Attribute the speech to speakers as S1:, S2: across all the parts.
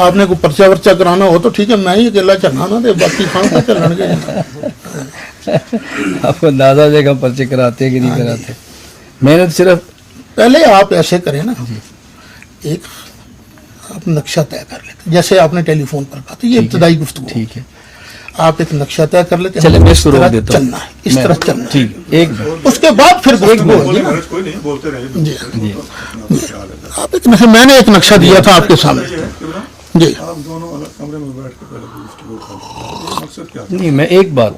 S1: آپ نے کوئی پرچہ ورچہ کرانا ہو تو ٹھیک ہے، میں ہی اکیلا چلنا نا دے، باقی کھان کا چلن گے.
S2: آپ کو اندازہ دے گا پرچے کراتے کہ نہیں کراتے. میں نے صرف
S1: پہلے آپ ایسے کریں نا، ایک آپ نقشہ طے کر لیتے، جیسے آپ نے ٹیلی فون پر کہا تھا، یہ ابتدائی گفتگو.
S2: ٹھیک ہے،
S1: آپ ایک نقشہ طے کر لیتے،
S2: چلے میں اس کو روک
S1: طرح
S2: دیتا ہوں.
S1: چلنا ہے، اس طرح چلنا ہے.
S2: ٹھیک ہے، ایک منٹ.
S1: اس کے بعد پھر گفتگو ہوگی نا. جی آپ ایک نقشہ، میں نے ایک نقشہ دیا تھا آپ کے سامنے. جی
S3: آپ دونوں الگ کمرے میں بیٹھ کے پہلے گفتگو کریں. مقصد کیا
S2: نہیں، میں ایک بات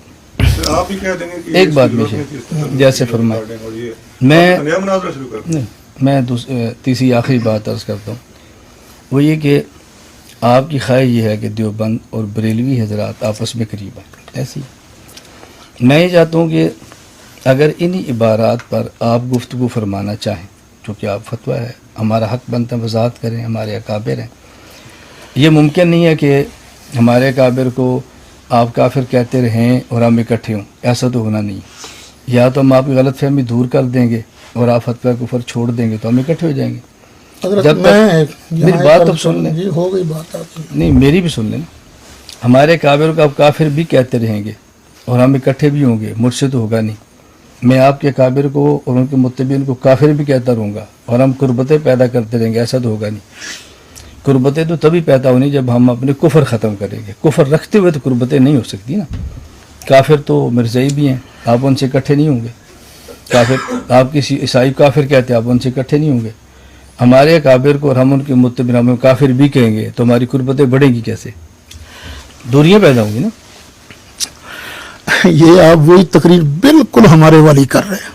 S3: آپ ہی کہہ دیں گے کہ
S2: ایک بات مجھے جیسے فرمائے، میں
S3: نیا مناظرہ شروع کر دیں.
S2: میں تیسری آخری بات عرض کرتا ہوں، وہ یہ کہ آپ کی خواہش یہ ہے کہ دیوبند اور بریلوی حضرات آپس میں قریب آئیں. ایسی میں یہ چاہتا ہوں کہ اگر انہی عبارات پر آپ گفتگو فرمانا چاہیں، چونکہ آپ فتویٰ ہے، ہمارا حق بنتا ہے وضاحت کریں، ہمارے اکابر ہیں. یہ ممکن نہیں ہے کہ ہمارے اکابر کو آپ کافر کہتے رہیں اور ہم اکٹھے ہوں، ایسا تو ہونا نہیں. یا تو ہم آپ کی غلط فہمی دور کر دیں گے اور آپ فتویٰ کفر چھوڑ دیں گے تو ہم اکٹھے ہو جائیں گے. جب تک میری بات تو سن لیں.
S1: جی ہو گئی بات آپ کی.
S2: نہیں، میری بھی سن لیں. ہمارے کابر کو آپ کافر بھی کہتے رہیں گے اور ہم اکٹھے بھی ہوں گے، مجھ سے تو ہوگا نہیں. میں آپ کے کابر کو اور ان کے متبعین کو کافر بھی کہتا رہوں گا اور ہم قربتیں پیدا کرتے رہیں گے، ایسا تو ہوگا نہیں. قربتیں تو تبھی پیدا ہونی جب ہم اپنے کفر ختم کریں گے. کفر رکھتے ہوئے تو قربتیں نہیں ہو سکتی نا. کافر تو مرزائی بھی ہیں، آپ ان سے اکٹھے نہیں ہوں گے. کافر آپ کسی عیسائی کافر کہتے ہیں، آپ ان سے اکٹھے نہیں ہوں گے. ہمارے کابر کو اور ہم ان کے متبعین ہمیں کافر بھی کہیں گے تو ہماری قربتیں بڑھیں گی کیسے؟ دوریاں پیدا ہوں گی نا.
S1: یہ آپ وہی تقریر بالکل ہمارے والی کر رہے ہیں.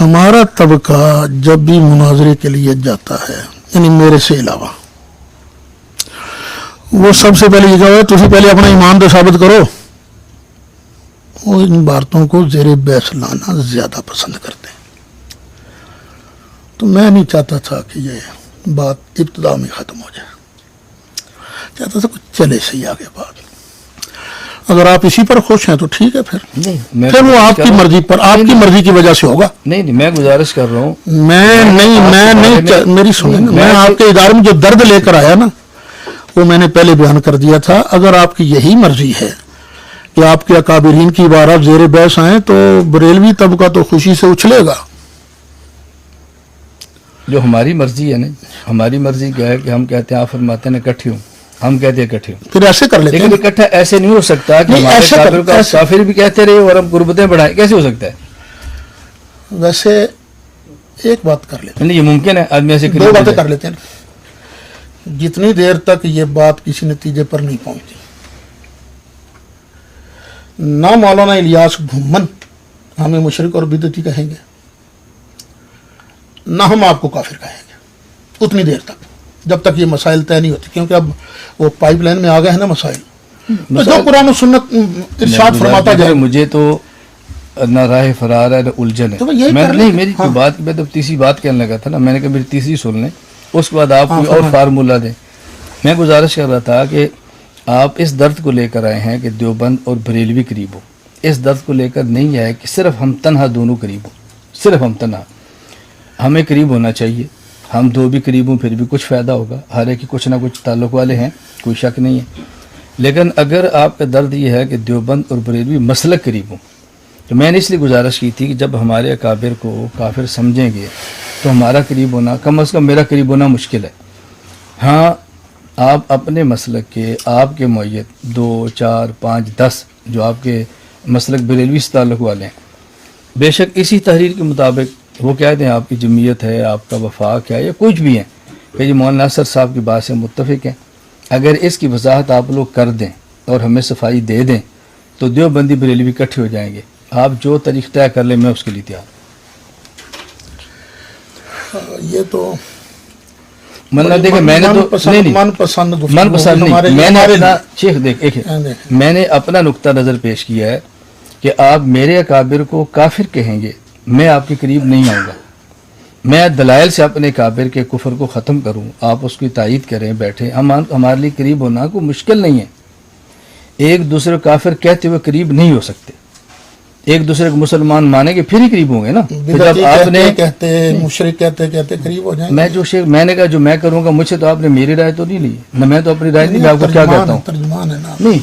S1: ہمارا طبقہ جب بھی مناظرے کے لیے جاتا ہے، یعنی میرے سے علاوہ، وہ سب سے پہلے یہ کہا تھی پہلے اپنا ایمان تو ثابت کرو. وہ ان باتوں کو زیر بحث لانا زیادہ پسند کرتے ہیں. تو میں نہیں چاہتا تھا کہ یہ بات ابتدا میں ختم ہو جائے، چاہتا تھا کچھ چلے صحیح آگے بات. اگر آپ اسی پر خوش ہیں تو ٹھیک ہے، پھر وہ آپ کی مرضی پر، آپ کی مرضی کی وجہ سے ہوگا.
S2: نہیں، میں گزارش کر رہا ہوں.
S1: میری سنیں، میں آپ کے ادارے میں جو درد لے کر آیا نا، وہ میں نے پہلے بیان کر دیا تھا. اگر آپ کی یہی مرضی ہے کہ آپ کے اکابرین کی عبارات زیر بحث آئیں تو بریلوی طبقہ تو خوشی سے اچھلے گا.
S2: جو ہماری مرضی ہے نا، ہماری مرضی کیا ہے کہ ہم کہتے ہیں آپ فرماتے ہیں اکٹھے ہوں، ہم کہتے ہیں اکٹھے ہوں.
S1: پھر ایسے کر لیتے ہیں.
S2: لیکن اکٹھا ایسے نہیں ہو سکتا کہ ہمارے کافر کو کافر بھی کہتے رہے اور ہم قربتیں بڑھائیں. کیسے ہو سکتا ہے؟
S1: ویسے ایک بات کر لیتے ہیں.
S2: نہیں، یہ ممکن ہے آدمی ایسے
S1: دو باتیں کر لیتے ہیں. جتنی دیر تک یہ بات کسی نتیجے پر نہیں پہنچتی، نہ مولانا الیاس گھمن ہمیں مشرک اور بدعتی کہیں گے، نہ ہم آپ کو کافر کہیں گے، اتنی دیر تک جب تک یہ مسائل طے نہیں ہوتے. کیونکہ اب وہ پائپ لائن میں آ گئے ہیں نا مسائل. تو جو قرآن و سنت ارشاد فرماتا جائے.
S2: مجھے تو نہ راہ فرار ہے نہ الجھن ہے. نہیں، میری بات میں تو تیسری بات کہنے لگا تھا نا، میں نے کہا میری تیسری سن لیں، اس کے بعد آپ کوئی اور فارمولہ دیں. میں گزارش کر رہا تھا کہ آپ اس درد کو لے کر آئے ہیں کہ دیوبند اور بریلوی قریب ہو. اس درد کو لے کر نہیں آئے کہ صرف ہم تنہا دونوں قریب ہوں. صرف ہم تنہا، ہمیں قریب ہونا چاہیے. ہم دو بھی قریب ہوں پھر بھی کچھ فائدہ ہوگا. ہر ایک کی کچھ نہ کچھ تعلق والے ہیں، کوئی شک نہیں ہے. لیکن اگر آپ کا درد یہ ہے کہ دیوبند اور بریلوی مسلک قریب ہوں، تو میں نے اس لیے گزارش کی تھی کہ جب ہمارے اکابر کو کافر سمجھیں گے تو ہمارا قریب ہونا، کم از کم میرا قریب ہونا مشکل ہے. ہاں، آپ اپنے مسلک کے، آپ کے معیت 2 4 5 10 جو آپ کے مسلک بریلوی سے تعلق والے ہیں، بے شک اسی تحریر کے مطابق وہ کہہ دیں آپ کی جمعیت ہے، آپ کا وفاق ہے یا کچھ بھی ہے کہ یہ مولانا ناصر صاحب کی بات سے متفق ہیں. اگر اس کی وضاحت آپ لوگ کر دیں اور ہمیں صفائی دے دیں تو دیوبندی بریلوی اکٹھے ہو جائیں گے. آپ جو طریق طے کر لیں میں اس کے لیے تیار.
S1: یہ تو
S2: مطلب دیکھیں، میں نے تو
S1: من پسند
S2: نہیں، میں نے اپنا شیخ میں نے اپنا نقطہ نظر پیش کیا ہے کہ آپ میرے اکابر کو کافر کہیں گے، میں آپ کے قریب نہیں آؤں گا. میں دلائل سے اپنے کابر کے کفر کو ختم کروں، آپ اس کی تائید کریں، بیٹھیں. ہمارے لیے قریب ہونا کوئی مشکل نہیں ہے. ایک دوسرے کافر کہتے ہوئے قریب نہیں ہو سکتے. ایک دوسرے کو مسلمان مانیں گے پھر ہی قریب ہوں گے نا.
S1: جب آپ نے کہتے مشرک کہتے قریب ہو جائیں.
S2: میں نے کہا جو میں کروں گا مجھ سے تو آپ نے میری رائے تو نہیں لی نہ, میں تو اپنی رائے نہیں, میں آپ کو کیا کہتا ہوں
S1: ترجمان ہے نا.
S2: نہیں,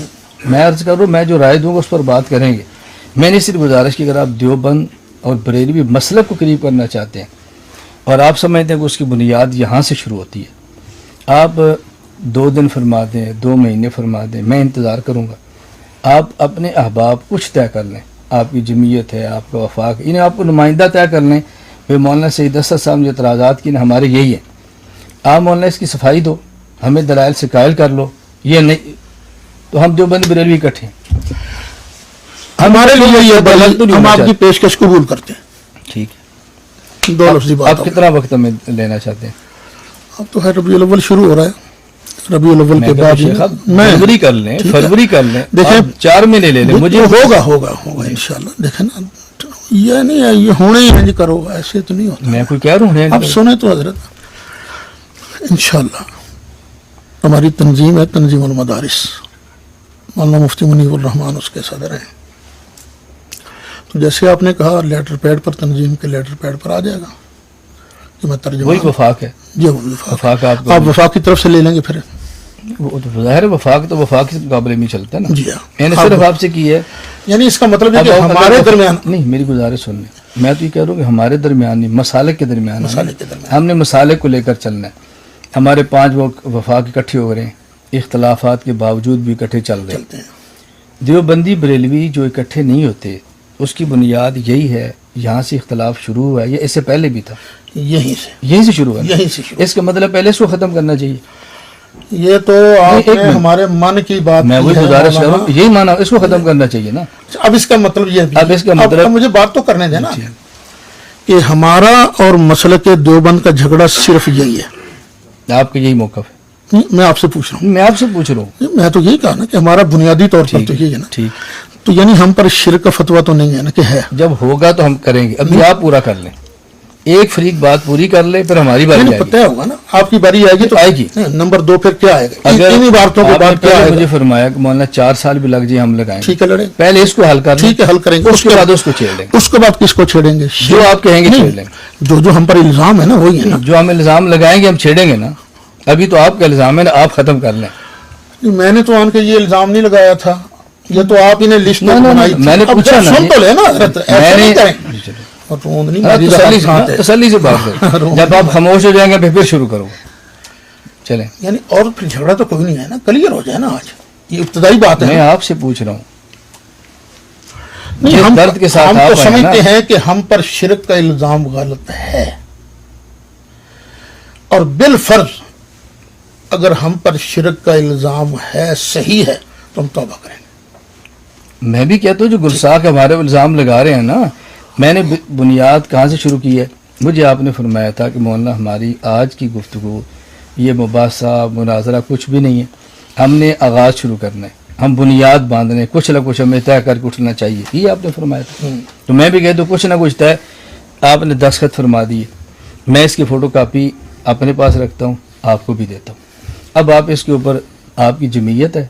S2: میں عرض کر رہا ہوں میں جو رائے دوں گا اس پر بات کریں گے. میں نے صرف گزارش کی اگر آپ دیوبند اور بریلوی مسلک کو قریب کرنا چاہتے ہیں اور آپ سمجھتے ہیں کہ اس کی بنیاد یہاں سے شروع ہوتی ہے, آپ 2 دن فرما دیں, 2 مہینے فرما دیں, میں انتظار کروں گا. آپ اپنے احباب کچھ طے کر لیں, آپ کی جمعیت ہے, آپ کا وفاق, انہیں آپ کو نمائندہ طے کر لیں. پھر مولانا سید اسد صاحب جو اعتراضات کی نا ہمارے یہی ہیں, آپ مولانا اس کی صفائی دو, ہمیں دلائل سے قائل کر لو, یہ نہیں تو ہم دیوبند بریلوی اکٹھے ہیں.
S1: ہمارے لیے یہ ہم آپ کی پیشکش قبول کرتے ہیں.
S2: ٹھیک ہے,
S1: 2 لفظی بات.
S2: آپ کتنا وقت ہمیں لینا چاہتے ہیں؟
S1: اب تو ہے ربیع الاول شروع ہو رہا ہے, ربیع الاول کے بعد
S2: فروری کر لیں, فروری کر لیں,
S1: دیکھیں
S2: 4 مہینے لے لیں, مجھے
S1: ہوگا انشاءاللہ. دیکھیں نا یہ نہیں ہے یہ ہونے ہی انج کرو, ایسے تو نہیں ہوتا.
S2: میں کوئی کہہ رہا ہوں
S1: اب سنیں تو حضرت انشاءاللہ ہماری تنظیم ہے تنظیم المدارس, مولانا مفتی منیب الرحمان اس کے صدر ہیں. تو جیسے آپ نے کہا لیٹر پیڈ پر, تنظیم کے لیٹر پیڈ پر آ جائے گا کہ میں ترجمہ.
S2: وہی وفاق ہے
S1: جی وہی
S2: وفاق.
S1: آپ وفاق کی طرف سے لے لیں گے پھر.
S2: وہ تو ظاہر ہے وفاق تو وفاق کے مقابلے میں چلتا ہے نا.
S1: جی ہاں,
S2: میں نے صرف آپ سے کی ہے,
S1: یعنی اس کا مطلب ہے کہ ہمارے درمیان
S2: نہیں, میری گزارش سن لیں, میں تو یہ کہہ رہا ہوں کہ ہمارے درمیان نہیں, مسالک کے درمیان ہم نے مسالک کو لے کر چلنا ہے. ہمارے 5 وفاق اکٹھے ہو رہے ہیں, اختلافات کے باوجود بھی اکٹھے چل رہے ہیں. دیوبندی بریلوی جو اکٹھے نہیں ہوتے اس کی بنیاد یہی ہے, یہاں سے اختلاف شروع ہوا ہے یا اس سے پہلے بھی تھا؟ یہیں سے شروع ہوا. اس کا مطلب پہلے اس کو ختم کرنا چاہیے.
S1: یہ تو آپ نے ہمارے من کی بات,
S2: میں وہی گزارش کر رہا ہوں, یہی مانا اس کو ختم کرنا چاہیے نا.
S1: اب اس کا مطلب یہ
S2: اب اس کا مطلب
S1: مجھے بات تو کرنے دینا کہ ہمارا اور مسلک دیوبند کا جھگڑا صرف یہی ہے.
S2: آپ کا یہی موقف ہے؟
S1: میں آپ سے پوچھ رہا ہوں.
S2: میں آپ سے پوچھ رہا ہوں.
S1: میں تو یہی کہا نا کہ ہمارا بنیادی طور پر تو یہی ہے نا.
S2: ٹھیک,
S1: تو یعنی ہم پر شرک کا فتویٰ تو نہیں ہے نا کہ ہے.
S2: جب ہوگا تو ہم کریں گے, ابھی آپ پورا کر لیں, ایک فریق بات پوری کر لے, پھر ہماری باری آئے گی.
S1: پتہ ہوگا نا آپ کی باری آئے گی تو
S2: آئے گی.
S1: نمبر 2 پھر کیا آئے گا؟
S2: اگر
S1: انہی باتوں کے بعد کیا آئے گا؟
S2: مجھے فرمایا کہ مولانا 4 سال بھی لگ جائے ہم لگائیں گے.
S1: ٹھیک ہے, لڑیں
S2: پہلے اس کو حل کر لیں.
S1: ٹھیک ہے, حل کریں گے,
S2: اس کے بعد اس کو چھیڑ لیں گے.
S1: اس کے بعد کس کو چھیڑیں گے؟
S2: جو آپ کہیں گے چھیڑ لیں گے.
S1: جو ہم پر الزام ہے نا وہی ہے نا.
S2: جو ہم الزام لگائیں گے ہم چھیڑیں گے نا. ابھی تو آپ کا الزام ہے نا, آپ ختم کر لیں.
S1: میں نے تو ان کے یہ الزام نہیں لگایا تھا, یہ تو آپ ہی نے لسٹ بنائی.
S2: میں نے پوچھا نا,
S1: سن تو لے نا حضرت, ایسا نہیں کریں.
S2: تسلی سے بات کریں. جب آپ خاموش ہو جائیں گے پھر شروع کرو. چلیں,
S1: یعنی اور پھر جھگڑا تو کوئی نہیں ہے نا, کلیئر ہو جائے نا. آج یہ ابتدائی بات ہے.
S2: میں آپ سے پوچھ رہا ہوں.
S1: ہم
S2: درد کے ساتھ
S1: ہم تو سمجھتے ہیں کہ ہم پر شرک کا الزام غلط ہے, اور بالفرض اگر ہم پر شرک کا الزام ہے صحیح ہے تو ہم توبہ کریں گے.
S2: میں بھی کہتا ہوں جو گلساخ ہمارے الزام لگا رہے ہیں نا, میں نے بنیاد کہاں سے شروع کی ہے؟ مجھے آپ نے فرمایا تھا کہ مولانا ہماری آج کی گفتگو یہ مباحثہ مناظرہ کچھ بھی نہیں ہے, ہم نے آغاز شروع کرنا ہے, ہم بنیاد باندھنے, کچھ نہ کچھ ہمیں طے کر کے اٹھنا چاہیے, یہ آپ نے فرمایا تھا. تو میں بھی کہتا ہوں کچھ نہ کچھ طے آپ نے دستخط فرما دیے, میں اس کی فوٹو کاپی اپنے پاس رکھتا ہوں, آپ کو بھی دیتا ہوں. اب آپ اس کے اوپر آپ کی جمعیت ہے,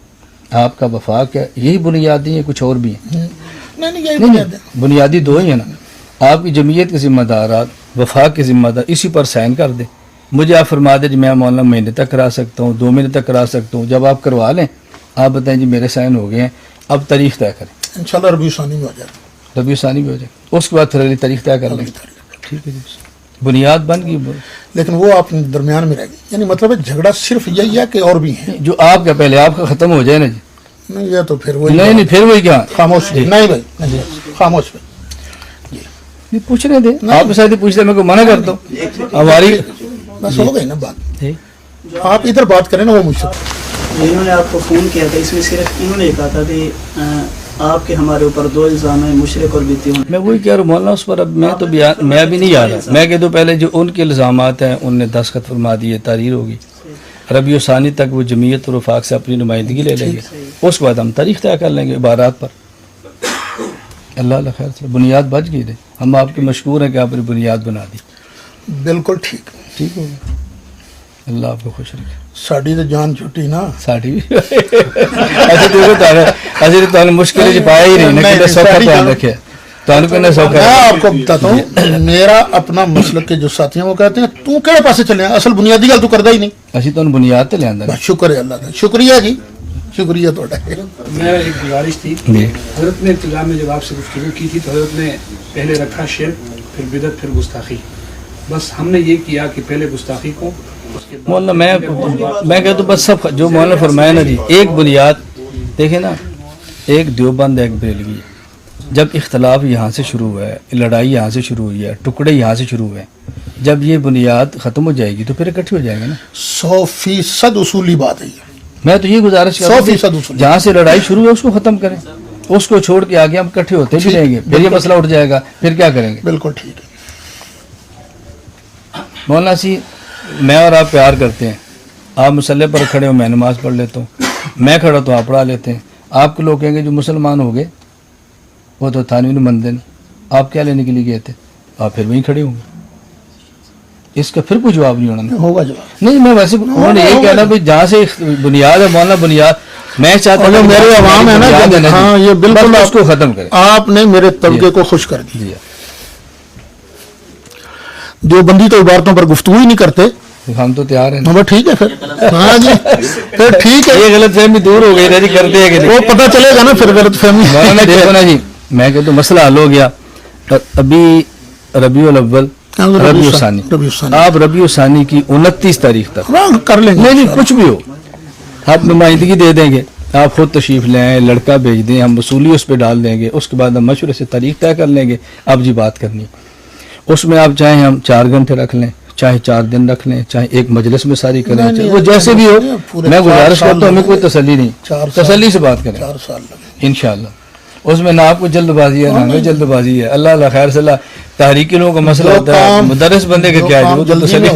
S2: آپ کا وفاق ہے, یہی بنیادی ہیں, کچھ اور بھی ہیں؟ نہیں, بنیادی 2 ہی ہیں نا. آپ کی جمعیت کے ذمہ دارات, وفاق کے ذمہ دار, اسی پر سائن کر دیں. مجھے آپ فرما دیں جی میں مولانا مہینے تک کرا سکتا ہوں, 2 مہینے تک کرا سکتا ہوں. جب آپ کروا لیں آپ بتائیں جی میرے سائن ہو گئے ہیں, اب تاریخ طے کریں.
S1: انشاءاللہ ربیع ثانی میں ہو جائے گا.
S2: ربیع ثانی میں ہو جائے, اس کے بعد پھر اگلی تاریخ طے کر لیں. ٹھیک ہے جی, بنیاد بن گئی.
S1: لیکن وہ آپ درمیان میں رہ گئی, یعنی مطلب ہے جھگڑا صرف یہی ہے کہ اور بھی ہیں
S2: جو آپ کا پہلے آپ کا ختم ہو جائے نا جی.
S1: نہیں یہ تو پھر وہی
S2: نہیں پھر وہی کیا
S1: خاموش. نہیں بھائی خاموش بھائی,
S2: پوچھنے دیں, آپ شاید پوچھتے میں کو منع کرتا ہوں. ہماری
S1: بس ہو گئی نا بات, آپ ادھر بات کریں نا. وہ مجھ سے
S4: انہوں نے آپ کو فون کیا تھا, اس میں صرف انہوں نے کہا تھا کہ آپ کے ہمارے اوپر 2 الزام ہیں, مشرک اور بیتی ہوں.
S2: میں وہی کہہ رہا ہوں مولانا, اس پر اب میں تو میں بھی نہیں یاد ہے. میں کہہ دوں پہلے جو ان کے الزامات ہیں ان نے دستخط فرما دیے, تحریر ہوگی. ربیع ثانی تک وہ جمعیت اور وفاق سے اپنی نمائندگی لے لیں گے, اس کے بعد ہم تاریخ طے کر لیں گے عبارات پر. اللہ اللہ خیر سے بنیاد بچ گئی. ہم آپ کے مشکور ہیں کہ آپ نے بنیاد بنا دی.
S1: بالکل ٹھیک
S2: ٹھیک ہے, اللہ آپ کو خوش رکھے.
S1: ساڑی تو جان چھٹی نا,
S2: ساڑی بھی ایسے تو مشکل پایا ہی نہیں نا, سوکھا پہن رکھے.
S1: میں آپ کو بتاتا ہوں، میرا اپنا مسلک کے جو ساتھی ہیں وہ کہتے ہیں تو کہڑے پاسے چلے ہیں، اصل بنیادی گل تو کردا ہی نہیں.
S2: اسی تو بنیاد تے لے آندا
S1: بس شکر ہے اللہ کا، شکریہ جی، شکریہ تھوڑا.
S3: میرا ایک گزارش تھی، حضرت نے ابتدا میں جب آپ سے گفتگو کی تھی تو حضرت نے پہلے رکھا شرک، پھر بدعت، پھر گستاخی. بس ہم نے یہ کیا کہ پہلے گستاخی کو، اس کے بعد
S2: مولانا میں کہتا ہوں بس سب جو مولانا فرمایا نا جی، ایک بنیاد دیکھیں نا، ایک دیوبند ایک بریلوی ہے. جب اختلاف یہاں سے شروع ہوا ہے، لڑائی یہاں سے شروع ہوئی ہے، ٹکڑے یہاں سے شروع ہوئے ہیں، جب یہ بنیاد ختم ہو جائے گی تو پھر اکٹھے ہو جائے گا نا.
S1: 100% اصولی بات ہے یہ.
S2: میں تو یہ گزارش کرتا
S1: 100%
S2: ہوں
S1: اصول.
S2: جہاں سے لڑائی شروع ہے اس کو ختم کریں، اس کو چھوڑ کے آگے ہم اکٹھے ہوتے بھی رہیں گے، پھر یہ مسئلہ اٹھ جائے گا، پھر کیا کریں گے.
S1: بالکل ٹھیک ہے.
S2: مولانا سی میں اور آپ پیار کرتے ہیں، آپ مسلح پر کھڑے ہو میں نماز پڑھ لیتا ہوں، میں کھڑا تو آپ پڑھا لیتے ہیں. آپ کے لوگ کہیں گے جو مسلمان ہو گئے وہ تو تھانوی نے مندے نے، آپ کیا لینے کے لیے گئے تھے، آپ پھر وہیں کھڑے ہوں گے. اس کا پھر کوئی جواب نہیں ہونا.
S1: ہوگا جواب.
S2: نہیں میں ویسے انہوں نے یہ کہنا بھی جہاں سے بنیاد ہے مولانا بنیاد، میں چاہتا
S1: اور جو
S2: ہوں
S1: میرے عوام ہے نا، ہاں یہ بالکل
S2: اس کو ختم کریں.
S1: آپ نے میرے طبقے کو خوش کر دیا.
S2: جی
S1: جو بندی تو عبارتوں پر گفتگو ہی نہیں کرتے.
S2: ہم تو تیار ہیں.
S1: ہاں ٹھیک ہے پھر، ہاں جی پھر ٹھیک ہے.
S2: یہ غلط فہمی دور ہو گئی جی، کرتے ہیں کہ
S1: وہ پتہ چلے گا نا پھر غلط فہمی.
S2: مولانا دیکھو نا جی، میں کہتا ہوں مسئلہ حل ہو گیا. ابھی ربیع الاول، ربیع الثانی، آپ ربیع الثانی کی 29 تاریخ تک
S1: کر لیں گے.
S2: نہیں کچھ بھی ہو آپ نمائندگی دے دیں گے، آپ خود تشریف لے آئیں، لڑکا بھیج دیں، ہم وصولی اس پہ ڈال دیں گے، اس کے بعد ہم مشورے سے تاریخ طے کر لیں گے. اب جی بات کرنی اس میں آپ چاہیں ہم 4 گھنٹے رکھ لیں، چاہے 4 دن رکھ لیں، چاہے ایک مجلس میں ساری کریں، وہ جیسے بھی ہو. میں گزارش کرتا ہوں ہمیں کوئی تسلی نہیں، تسلی سے بات کریں
S1: 4 سال لگے.
S2: انشاءاللہ. اس میں نہ آپ کو جلد بازی ہے نہ ہمیں جلد بازی ہے. اللہ خیر صلاح تحریکی لوگوں کا مسئلہ ہوتا ہے، مدرس بندے کا کیا ہے وہ تو تسلی